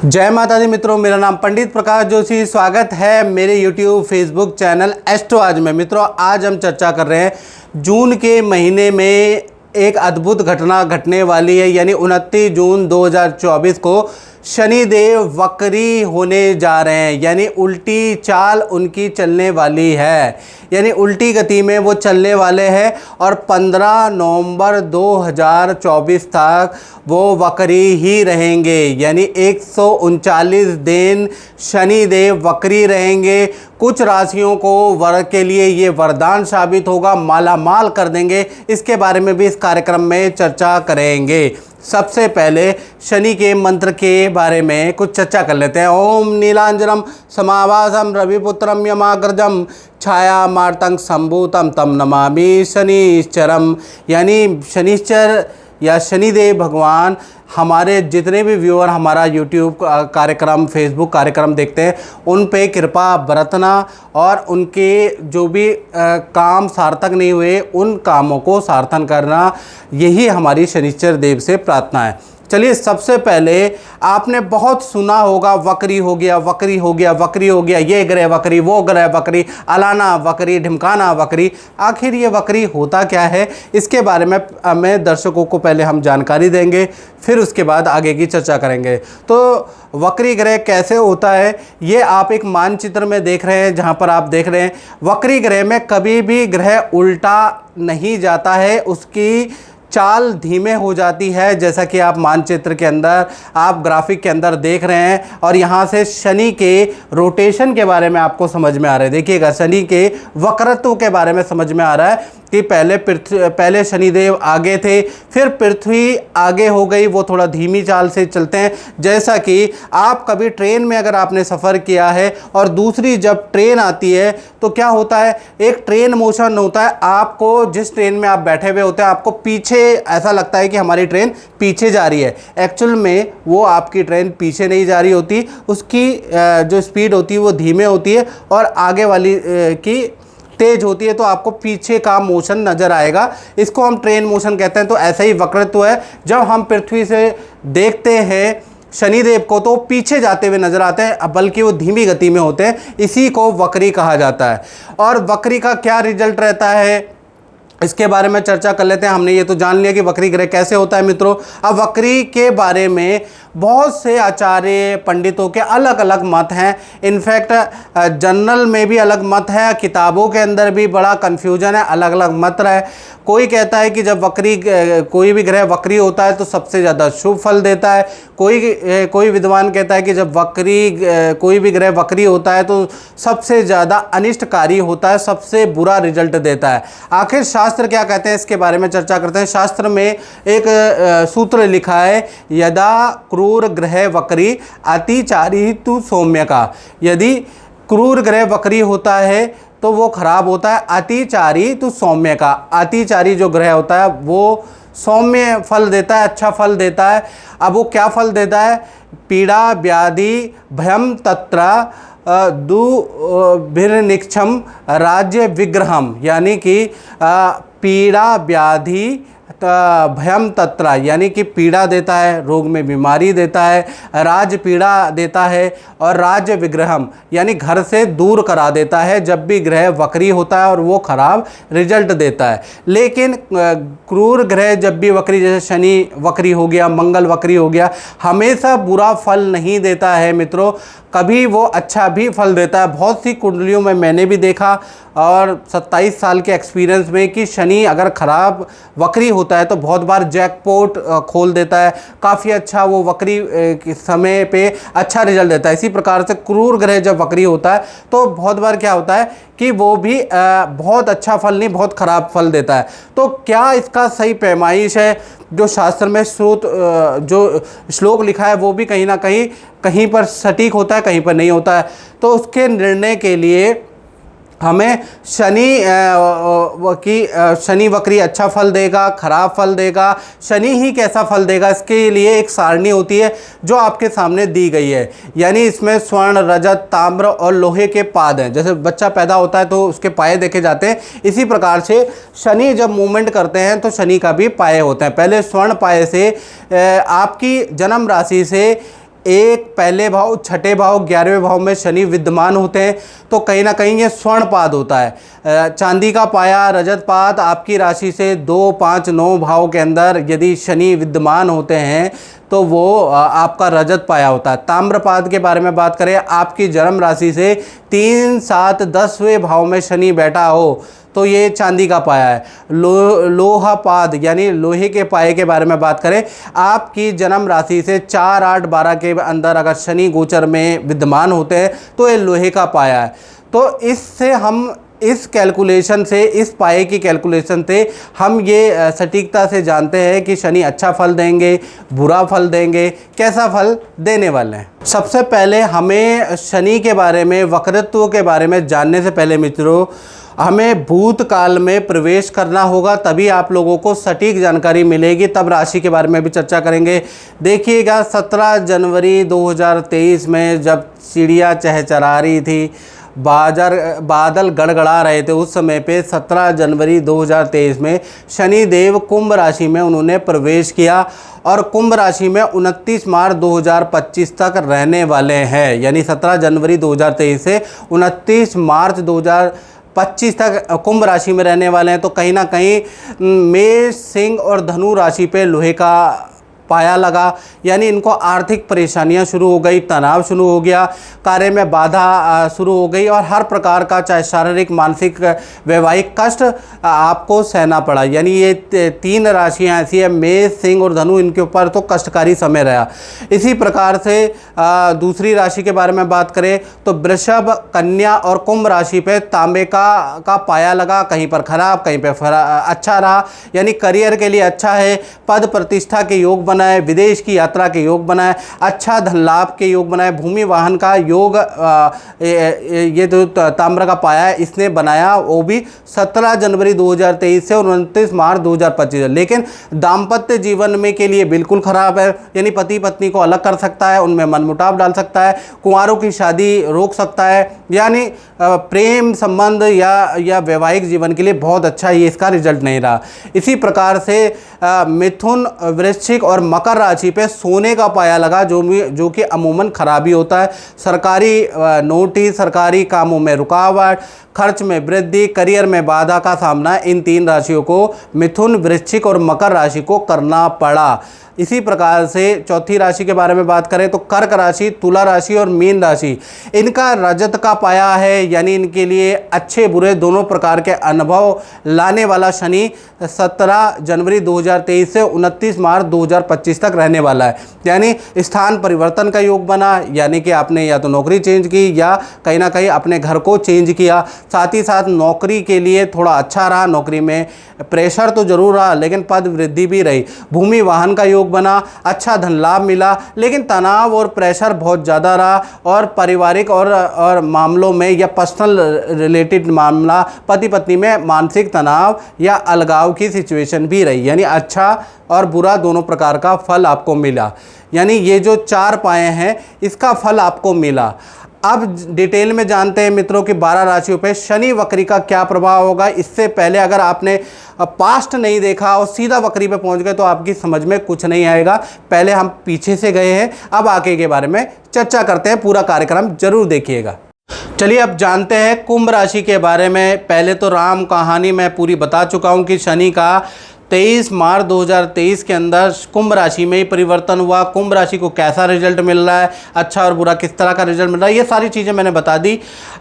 जय माता दी मित्रों, मेरा नाम पंडित प्रकाश जोशी। स्वागत है मेरे YouTube फेसबुक चैनल एस्ट्रो आज में। मित्रों, आज हम चर्चा कर रहे हैं जून के महीने में एक अद्भुत घटना घटने वाली है, यानी 29 जून 2024 को शनिदेव वक्री होने जा रहे हैं, यानी उल्टी चाल उनकी चलने वाली है, यानी उल्टी गति में वो चलने वाले हैं और 15 नवंबर 2024 तक वो वक्री ही रहेंगे, यानी 139 दिन शनिदेव वक्री रहेंगे। कुछ राशियों को वर्ग के लिए ये वरदान साबित होगा, मालामाल कर देंगे। इसके बारे में भी इस कार्यक्रम में चर्चा करेंगे। सबसे पहले शनि के मंत्र के बारे में कुछ चर्चा कर लेते हैं। ओम नीलांजनम समाभासम रविपुत्रम यमाग्रजम छाया मार्तंग संभूतम तम नमामि शनिश्चरम, यानी शनिश्चर या शनिदेव भगवान हमारे जितने भी व्यूअर हमारा यूट्यूब कार्यक्रम, फेसबुक कार्यक्रम देखते हैं, उन पे कृपा बरतना और उनके जो भी काम सार्थक नहीं हुए उन कामों को सार्थन करना, यही हमारी शनिश्चर देव से प्रार्थना है। चलिए, सबसे पहले आपने बहुत सुना होगा वक्री हो गया, वक्री हो गया, वक्री हो गया, ये ग्रह वक्री, वो ग्रह वक्री, अलाना वक्री, ढिमकाना वक्री। आखिर ये वक्री होता क्या है, इसके बारे में दर्शकों को पहले हम जानकारी देंगे, फिर उसके बाद आगे की चर्चा करेंगे। तो वक्री ग्रह कैसे होता है, ये आप एक मानचित्र में देख रहे हैं, जहाँ पर आप देख रहे हैं वक्री ग्रह में कभी भी ग्रह उल्टा नहीं जाता है, उसकी चाल धीमे हो जाती है, जैसा कि आप मानचित्र के अंदर, आप ग्राफिक के अंदर देख रहे हैं। और यहाँ से शनि के रोटेशन के बारे में आपको समझ में आ रहा है। देखिएगा, शनि के वक्रत्व के बारे में समझ में आ रहा है कि पहले शनिदेव आगे थे, फिर पृथ्वी आगे हो गई, वो थोड़ा धीमी चाल से चलते हैं। जैसा कि आप कभी ट्रेन में अगर आपने सफ़र किया है और दूसरी जब ट्रेन आती है तो क्या होता है, एक ट्रेन मोशन होता है, आपको जिस ट्रेन में आप बैठे हुए होते हैं आपको पीछे ऐसा लगता है कि हमारी ट्रेन पीछे जा रही है। एक्चुअल में वो आपकी ट्रेन पीछे नहीं जा रही होती, उसकी जो स्पीड होती है वो धीमे होती है और आगे वाली की तेज होती है, तो आपको पीछे का मोशन नज़र आएगा। इसको हम ट्रेन मोशन कहते हैं। तो ऐसा ही वक्रत्व है, जब हम पृथ्वी से देखते हैं शनिदेव को तो पीछे जाते हुए नजर आते हैं, बल्कि वो धीमी गति में होते हैं। इसी को वक्री कहा जाता है। और वक्री का क्या रिजल्ट रहता है, इसके बारे में चर्चा कर लेते हैं। हमने ये तो जान लिया कि वक्री ग्रह कैसे होता है। मित्रों, अब वक्री के बारे में बहुत से आचार्य पंडितों के अलग अलग मत हैं। इनफैक्ट जर्नल में भी अलग मत है, किताबों के अंदर भी बड़ा कन्फ्यूजन है, अलग अलग मत है। कोई कहता है कि जब कोई भी ग्रह वक्री होता है तो सबसे ज़्यादा शुभ फल देता है। कोई विद्वान कहता है कि जब कोई भी ग्रह वक्री होता है तो सबसे ज़्यादा अनिष्टकारी होता है, सबसे बुरा रिजल्ट देता है। आखिर शास्त्र क्या कहते हैं, इसके बारे में चर्चा करते हैं। शास्त्र में एक सूत्र लिखा है, यदा क्रूर ग्रह वक्री अतिचारी तु सौम्य का। यदि क्रूर ग्रह वक्री होता है तो वो खराब होता है। अतिचारी तो सौम्य का, अतिचारी जो ग्रह होता है वो सौम्य फल देता है, अच्छा फल देता है। अब वो क्या फल देता है, पीड़ा व्याधि भयम तत्र दुर्भिनिक्षम राज्य विग्रहम, यानी कि पीड़ा व्याधि भयम तत्र, यानी कि पीड़ा देता है, रोग में बीमारी देता है, राज पीड़ा देता है, और राज्य विग्रहम यानी घर से दूर करा देता है जब भी ग्रह वक्री होता है और वो खराब रिजल्ट देता है। लेकिन क्रूर ग्रह जब भी वक्री, जैसे शनि वक्री हो गया, मंगल वक्री हो गया, हमेशा बुरा फल नहीं देता है। मित्रों, कभी वो अच्छा भी फल देता है। बहुत सी कुंडलियों में मैंने भी देखा और 27 साल के एक्सपीरियंस में कि शनि अगर ख़राब वक्री होता है तो बहुत बार जैकपॉट खोल देता है, काफ़ी अच्छा वो वक्री के समय पे अच्छा रिजल्ट देता है। इसी प्रकार से क्रूर ग्रह जब वक्री होता है तो बहुत बार क्या होता है कि वो भी बहुत अच्छा फल नहीं, बहुत ख़राब फल देता है। तो क्या इसका सही पैमाइश है, जो शास्त्र में जो श्लोक लिखा है वो भी कहीं ना कहीं पर सटीक होता है, कहीं पर नहीं होता है। तो उसके निर्णय के लिए हमें शनि वक्री अच्छा फल देगा, खराब फल देगा, शनि ही कैसा फल देगा, इसके लिए एक सारणी होती है जो आपके सामने दी गई है। यानी इसमें स्वर्ण, रजत, ताम्र और लोहे के पाद हैं। जैसे बच्चा पैदा होता है तो उसके पाए देखे जाते हैं, इसी प्रकार से शनि जब मूवमेंट करते हैं तो शनि का भी पाए होते हैं। पहले स्वर्ण पाए से आपकी जन्म राशि से एक पहले भाव, छठे भाव, 11वें भाव में शनि विद्यमान होते हैं तो कहीं ना कहीं ये स्वर्णपाद होता है। चांदी का पाया, रजतपाद आपकी राशि से 2, 5, 9 भाव के अंदर यदि शनि विद्यमान होते हैं तो वो आपका रजत पाया होता है। ताम्रपाद के बारे में बात करें, आपकी जन्म राशि से 3, 7, 10वें भाव में शनि बैठा हो तो ये चांदी का पाया है। लोहापाद यानी लोहे के पाए के बारे में बात करें, आपकी जन्म राशि से 4, 8, 12 के अंदर अगर शनि गोचर में विद्यमान होते हैं तो ये लोहे का पाया है। तो इससे हम इस कैलकुलेशन से, इस पाए की कैलकुलेशन से हम ये सटीकता से जानते हैं कि शनि अच्छा फल देंगे, बुरा फल देंगे, कैसा फल देने वाले हैं। सबसे पहले हमें शनि के बारे में, वक्रत्व के बारे में जानने से पहले मित्रों हमें भूतकाल में प्रवेश करना होगा, तभी आप लोगों को सटीक जानकारी मिलेगी। तब राशि के बारे में भी चर्चा करेंगे। देखिएगा 17 जनवरी 2023 में जब चिड़िया चहचहा रही थी, बादल गड़गड़ा रहे थे, उस समय पे 17 जनवरी 2023 में शनि देव कुंभ राशि में उन्होंने प्रवेश किया और कुंभ राशि में 29 मार्च 2025 तक रहने वाले हैं। यानी 17 जनवरी 2023 से 29 मार्च 2025 तक कुंभ राशि में रहने वाले हैं। तो कहीं ना कहीं मेष, सिंह और धनु राशि पे लोहे का पाया लगा, यानी इनको आर्थिक परेशानियां शुरू हो गई, तनाव शुरू हो गया, कार्य में बाधा शुरू हो गई और हर प्रकार का चाहे शारीरिक, मानसिक, वैवाहिक कष्ट आपको सहना पड़ा। यानी ये 3 राशियां ऐसी है, मेष, सिंह और धनु, इनके ऊपर तो कष्टकारी समय रहा। इसी प्रकार से दूसरी राशि के बारे में बात करें तो वृषभ, कन्या और कुंभ राशि पे तांबे का पाया लगा, कहीं पर खराब, कहीं पर अच्छा रहा। यानी करियर के लिए अच्छा है, पद प्रतिष्ठा के योग बनाए, विदेश की यात्रा के योग बनाए, अच्छा धन लाभ के योग बनाए, भूमि वाहन का योग ये जो ताम्र का पाया है इसने बनाया, वो भी 17 जनवरी 2023 से 29 मार्च 2025। लेकिन दाम्पत्य जीवन में के लिए बिल्कुल खराब है, यानी पति पत्नी को अलग कर सकता है, उनमें मनमुटाव डाल सकता है, कुंवारों की शादी रोक सकता है। यानी प्रेम संबंध या वैवाहिक जीवन के लिए बहुत अच्छा ये इसका रिजल्ट नहीं रहा। इसी प्रकार से मिथुन, वृश्चिक और मकर राशि पे सोने का पाया लगा, जो कि अमूमन खराबी होता है। सरकारी नोटिस, सरकारी कामों में रुकावट, खर्च में वृद्धि, करियर में बाधा का सामना इन 3 राशियों को, मिथुन, वृश्चिक और मकर राशि को करना पड़ा। इसी प्रकार से चौथी राशि के बारे में बात करें तो कर्क राशि, तुला राशि और मीन राशि, इनका रजत का पाया है, यानी इनके लिए अच्छे बुरे दोनों प्रकार के अनुभव लाने वाला शनि 17 जनवरी 2023 से 29 मार्च 2025 तक रहने वाला है। यानी स्थान परिवर्तन का योग बना, यानी कि आपने या तो नौकरी चेंज की या कहीं ना कहीं अपने घर को चेंज किया। साथ ही साथ नौकरी के लिए थोड़ा अच्छा रहा, नौकरी में प्रेशर तो जरूर रहा लेकिन पद वृद्धि भी रही। भूमि वाहन का योग बना, अच्छा धन लाभ मिला, लेकिन तनाव और प्रेशर बहुत ज़्यादा रहा और पारिवारिक और मामलों में या पर्सनल रिलेटेड मामला, पति पत्नी में मानसिक तनाव या अलगाव की सिचुएशन भी रही। यानी अच्छा और बुरा दोनों प्रकार का फल आपको मिला। यानी ये जो 4 पाए हैं इसका फल आपको मिला। अब डिटेल में जानते हैं मित्रों कि 12 राशियों पे शनि वक्री का क्या प्रभाव होगा। इससे पहले अगर आपने पास्ट नहीं देखा और सीधा वक्री पे पहुंच गए तो आपकी समझ में कुछ नहीं आएगा। पहले हम पीछे से गए हैं, अब आगे के बारे में चर्चा करते हैं। पूरा कार्यक्रम जरूर देखिएगा। चलिए अब जानते हैं कुंभ राशि के बारे में। पहले तो राम कहानी मैं पूरी बता चुका हूं कि शनि का 23 मार्च 2023 के अंदर कुंभ राशि में ही परिवर्तन हुआ। कुंभ राशि को कैसा रिजल्ट मिल रहा है, अच्छा और बुरा किस तरह का रिजल्ट मिल रहा है, ये सारी चीज़ें मैंने बता दी।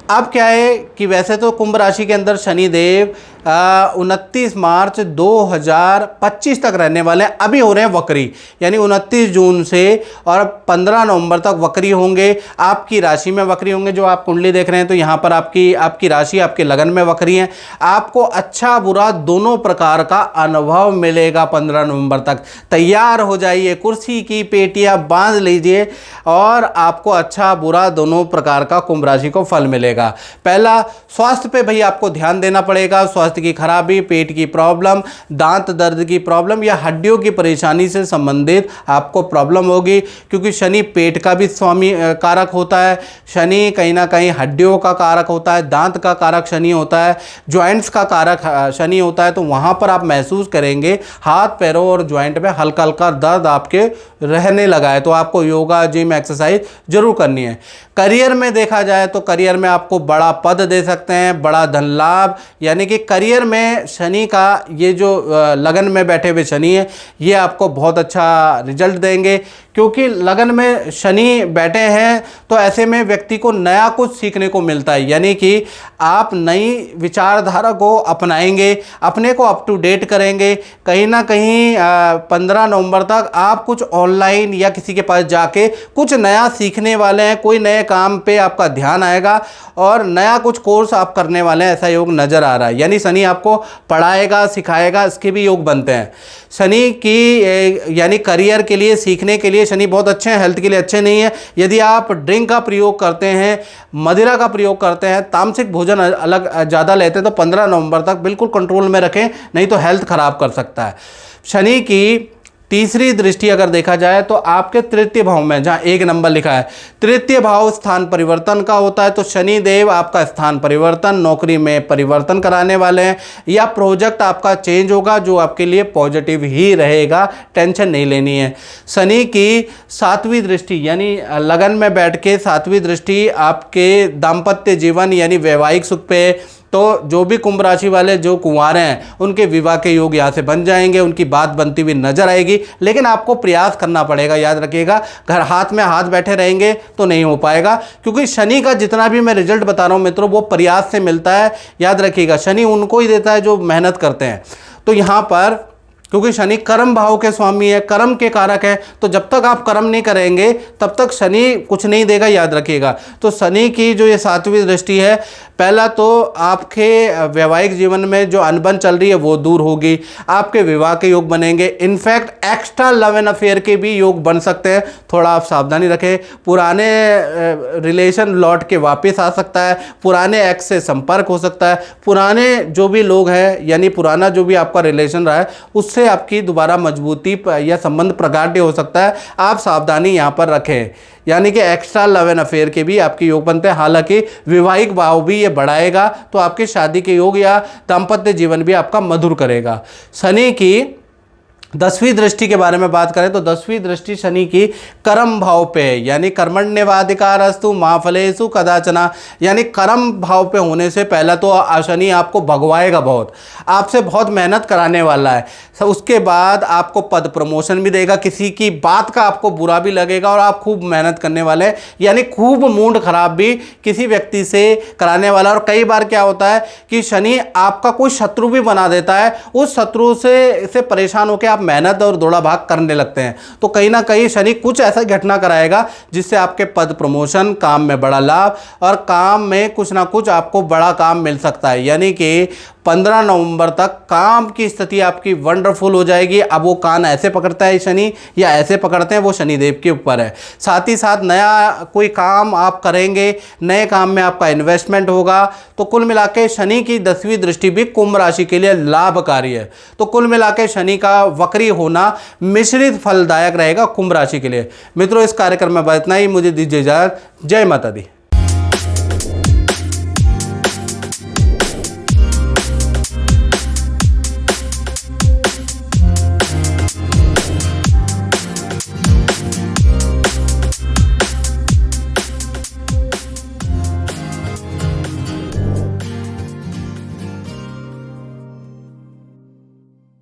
अब क्या है कि वैसे तो कुंभ राशि के अंदर शनि देव 29 मार्च 2025 तक रहने वाले हैं। अभी हो रहे हैं वक्री, यानी 29 जून से और 15 नवंबर तक वक्री होंगे। आपकी राशि में वक्री होंगे। जो आप कुंडली देख रहे हैं तो यहाँ पर आपकी राशि आपके लगन में वक्री है। आपको अच्छा बुरा दोनों प्रकार का अनुभव मिलेगा। 15 नवंबर तक तैयार हो जाइए, कुर्सी की पेटियाँ बांध लीजिए और आपको अच्छा बुरा दोनों प्रकार का कुंभ राशि को फल मिलेगा। पहला, स्वास्थ्य पे भाई आपको ध्यान देना पड़ेगा। स्वास्थ्य की खराबी, पेट की प्रॉब्लम, दांत दर्द की प्रॉब्लम या हड्डियों की परेशानी से संबंधित आपको प्रॉब्लम होगी, क्योंकि शनि पेट का भी स्वामी कारक होता है। शनि कहीं ना कहीं हड्डी हड्डियों का कारक होता है, दांत का कारक शनि होता है, जॉइंट्स का कारक शनि होता है। तो वहाँ पर आप महसूस करेंगे हाथ पैरों और जॉइंट में हल्का हल्का दर्द आपके रहने लगा है। तो आपको योगा, जिम, एक्सरसाइज जरूर करनी है। करियर में देखा जाए तो करियर में आपको बड़ा पद दे सकते हैं, बड़ा धन लाभ, यानी कि करियर में शनि का ये जो लगन में बैठे हुए शनि है ये आपको बहुत अच्छा रिजल्ट देंगे, क्योंकि लगन में शनि बैठे हैं तो ऐसे में व्यक्ति को नया कुछ सीखने को मिलता है, यानी कि आप नई विचारधारा को अपनाएंगे, अपने को अप टू डेट करेंगे। कहीं ना कहीं 15 नवंबर तक आप कुछ ऑनलाइन या किसी के पास जाके कुछ नया सीखने वाले हैं, कोई नए काम पे आपका ध्यान आएगा और नया कुछ कोर्स आप करने वाले हैं, ऐसा योग नज़र आ रहा है। यानी शनि आपको पढ़ाएगा, सिखाएगा, इसके भी योग बनते हैं। शनि की यानी करियर के लिए, सीखने के लिए शनि बहुत अच्छे हैं, हेल्थ के लिए अच्छे नहीं है। यदि आप ड्रिंक का प्रयोग करते हैं, मदिरा का प्रयोग करते हैं, तामसिक भोजन अलग ज़्यादा लेते हैं तो 15 नवंबर तक बिल्कुल कंट्रोल में रखें, नहीं तो हेल्थ ख़राब कर सकता है। शनि की तीसरी दृष्टि अगर देखा जाए तो आपके तृतीय भाव में, जहाँ 1 नंबर लिखा है, तृतीय भाव स्थान परिवर्तन का होता है। तो शनि देव आपका स्थान परिवर्तन, नौकरी में परिवर्तन कराने वाले हैं, या प्रोजेक्ट आपका चेंज होगा जो आपके लिए पॉजिटिव ही रहेगा, टेंशन नहीं लेनी है। शनि की 7वीं दृष्टि यानी लगन में बैठ के 7वीं दृष्टि आपके दाम्पत्य जीवन यानी वैवाहिक सुख पे, तो जो भी कुंभ राशि वाले जो कुंवारे हैं उनके विवाह के योग यहाँ से बन जाएंगे, उनकी बात बनती हुई नजर आएगी। लेकिन आपको प्रयास करना पड़ेगा, याद रखिएगा, घर हाथ में हाथ बैठे रहेंगे तो नहीं हो पाएगा, क्योंकि शनि का जितना भी मैं रिजल्ट बता रहा हूँ मित्रों वो प्रयास से मिलता है। याद रखिएगा, शनि उनको ही देता है जो मेहनत करते हैं। तो यहाँ पर क्योंकि शनि कर्म भाव के स्वामी है, कर्म के कारक है, तो जब तक आप कर्म नहीं करेंगे तब तक शनि कुछ नहीं देगा, याद रखिएगा। तो शनि की जो ये 7वीं दृष्टि है, पहला तो आपके वैवाहिक जीवन में जो अनबन चल रही है वो दूर होगी, आपके विवाह के योग बनेंगे, in fact extra love and affair के भी योग बन सकते हैं। थोड़ा आप सावधानी रखें, पुराने रिलेशन लौट के वापस आ सकता है, पुराने एक्स से संपर्क हो सकता है, पुराने जो भी लोग हैं यानी पुराना जो भी आपका रिलेशन रहा है उससे आपकी दोबारा मजबूती या संबंध प्रगाढ़ हो सकता है। आप सावधानी यहाँ पर रखें, यानी कि एक्स्ट्रा लव एंड अफेयर के भी आपके योग बनते हैं। हालांकि वैवाहिक भाव भी ये बढ़ाएगा तो आपके शादी के योग या दाम्पत्य जीवन भी आपका मधुर करेगा। शनि की 10वीं दृष्टि के बारे में बात करें तो 10वीं दृष्टि शनि की कर्म भाव पे है, यानी कर्मण्येवाधिकारस्तु मा फलेषु कदाचन, यानी कर्म भाव पे होने से पहला तो शनि आपको भगवाएगा बहुत, आपसे बहुत मेहनत कराने वाला है। उसके बाद आपको पद प्रमोशन भी देगा, किसी की बात का आपको बुरा भी लगेगा और आप खूब मेहनत करने वाले हैं, यानी खूब मूड खराब भी किसी व्यक्ति से कराने वाला। और कई बार क्या होता है कि शनि आपका कोई शत्रु भी बना देता है, उस शत्रु से परेशान होकर आप मेहनत और दौड़ा भाग करने लगते हैं। तो कहीं ना कहीं शनि कुछ ऐसा घटना कराएगा जिससे आपके पद प्रमोशन, काम में बड़ा लाभ और काम में कुछ ना कुछ आपको बड़ा काम मिल सकता है। यानी कि 15 नवंबर तक काम की स्थिति आपकी वंडरफुल हो जाएगी। अब वो कान ऐसे पकड़ता है शनि या ऐसे पकड़ते हैं, वो शनिदेव के ऊपर है। साथ ही साथ नया कोई काम आप करेंगे, नए काम में आपका इन्वेस्टमेंट होगा। तो कुल मिला के शनि की 10वीं दृष्टि भी कुंभ राशि के लिए लाभकारी है। तो कुल मिला के शनि का वक्री होना मिश्रित फलदायक रहेगा कुंभ राशि के लिए। मित्रों, इस कार्यक्रम में इतना ही, मुझे दीजिए इजाजत। जय माता दी।